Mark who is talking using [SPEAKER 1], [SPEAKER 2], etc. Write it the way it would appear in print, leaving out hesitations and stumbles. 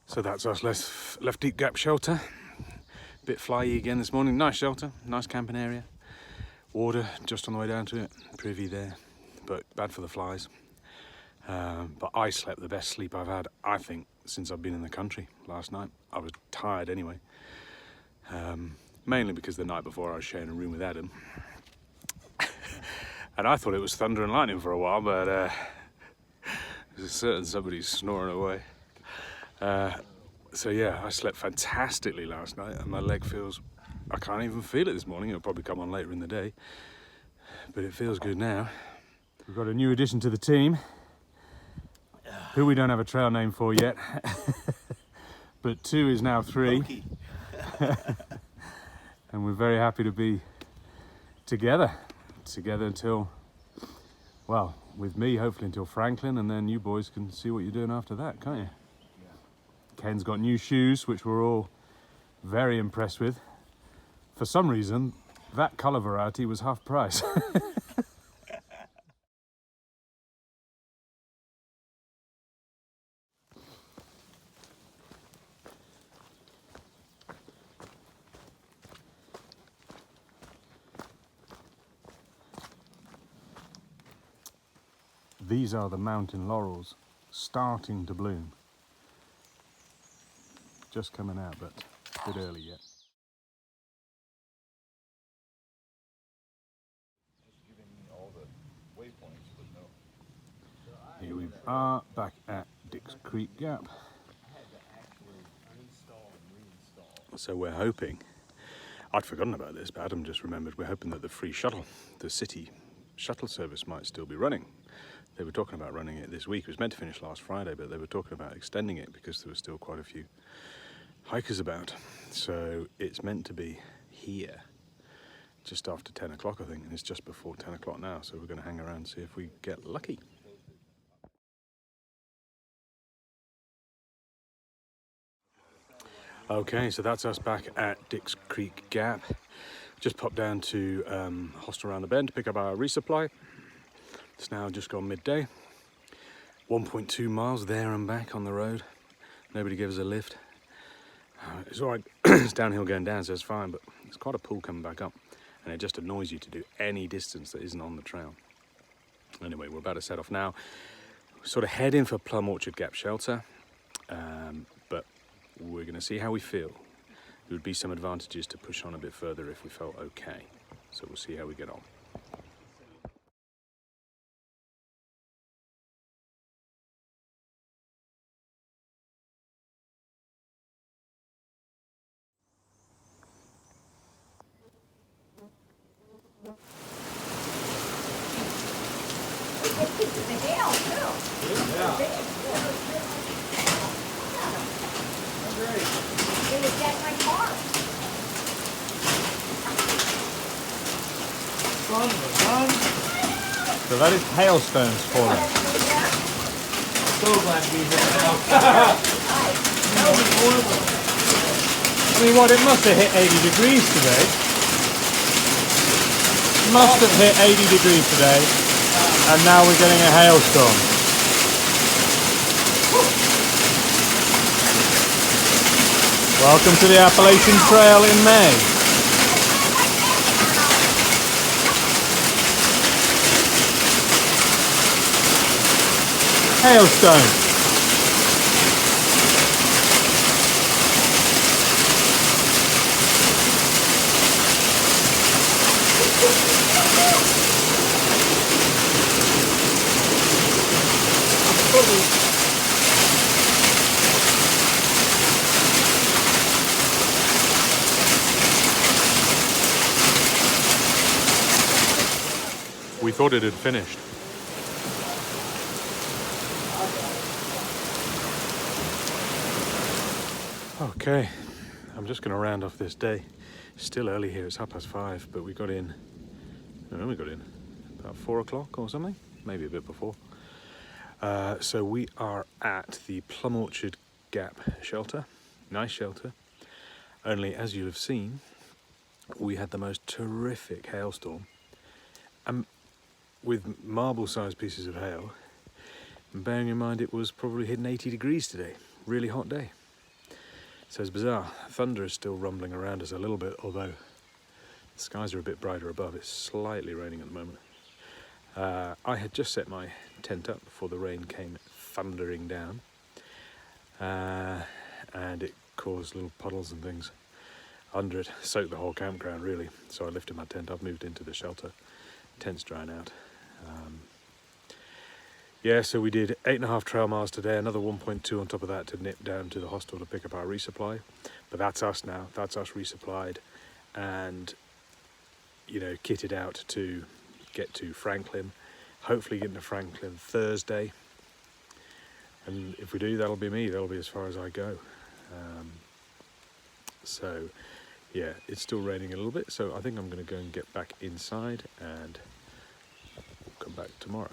[SPEAKER 1] So that's us left Deep Gap shelter. Bit flyy again this morning. Nice shelter, nice camping area. Water just on the way down to it, privy there, but bad for the flies. But I slept the best sleep I've had, I think, since I've been in the country last night. I was tired anyway. Mainly because the night before I was sharing a room with Adam. And I thought it was thunder and lightning for a while, but there's a certain somebody snoring away. So yeah, I slept fantastically last night and my leg feels, I can't even feel it this morning. It'll probably come on later in the day, but it feels good now. We've got a new addition to the team, who we don't have a trail name for yet, but 2 is now 3. And we're very happy to be together until, well, with me hopefully until Franklin, and then you boys can see what you're doing after that, can't you? Ken's got new shoes, which we're all very impressed with. For some reason, that colour variety was half price. These are the mountain laurels starting to bloom. Just coming out, but a bit early yet. Here we are back at Dix Creek Gap. So we're hoping, I'd forgotten about this, but Adam just remembered, we're hoping that the free shuttle, the city shuttle service might still be running. They were talking about running it this week. It was meant to finish last Friday, but they were talking about extending it because there were still quite a few hikers about. So it's meant to be here just after 10 o'clock, I think, and it's just before 10 o'clock now. So we're going to hang around and see if we get lucky. Okay, so that's us back at Dix Creek Gap. Just popped down to hostel around the bend to pick up our resupply. It's now just gone midday. 1.2 miles there and back on the road. Nobody gave us a lift. It's all right, it's downhill going down, so it's fine, but it's quite a pull coming back up, and it just annoys you to do any distance that isn't on the trail. Anyway, we're about to set off now. We're sort of heading for Plum Orchard Gap Shelter, but we're going to see how we feel. There would be some advantages to push on a bit further if we felt okay, so we'll see how we get on.
[SPEAKER 2] So that is hailstones falling.
[SPEAKER 3] So glad to be here now.
[SPEAKER 2] I mean, what, it must have hit 80 degrees today. Must have hit 80 degrees today, and now we're getting a hailstorm. Welcome to the Appalachian Trail in May. Hailstone.
[SPEAKER 1] We thought it had finished. Okay, I'm just going to round off this day. Still early here, it's 5:30, but we got in, I don't know, we got in about 4 o'clock or something, maybe a bit before. So we are at the Plum Orchard Gap shelter, nice shelter, only as you'll have seen, we had the most terrific hailstorm, with marble-sized pieces of hail, and bearing in mind it was probably hitting 80 degrees today, really hot day. So it's bizarre. Thunder is still rumbling around us a little bit, although the skies are a bit brighter above. It's slightly raining at the moment. I had just set my tent up before the rain came thundering down, and it caused little puddles and things under it, soaked the whole campground really. So I lifted my tent up, moved into the shelter. Tent's drying out. Yeah, so we did 8.5 trail miles today, another 1.2 on top of that to nip down to the hostel to pick up our resupply. But that's us now, that's us resupplied and, you know, kitted out to get to Franklin. Hopefully getting to Franklin Thursday. And if we do, that'll be me, that'll be as far as I go. So yeah, it's still raining a little bit, so I think I'm going to go and get back inside and we'll come back tomorrow.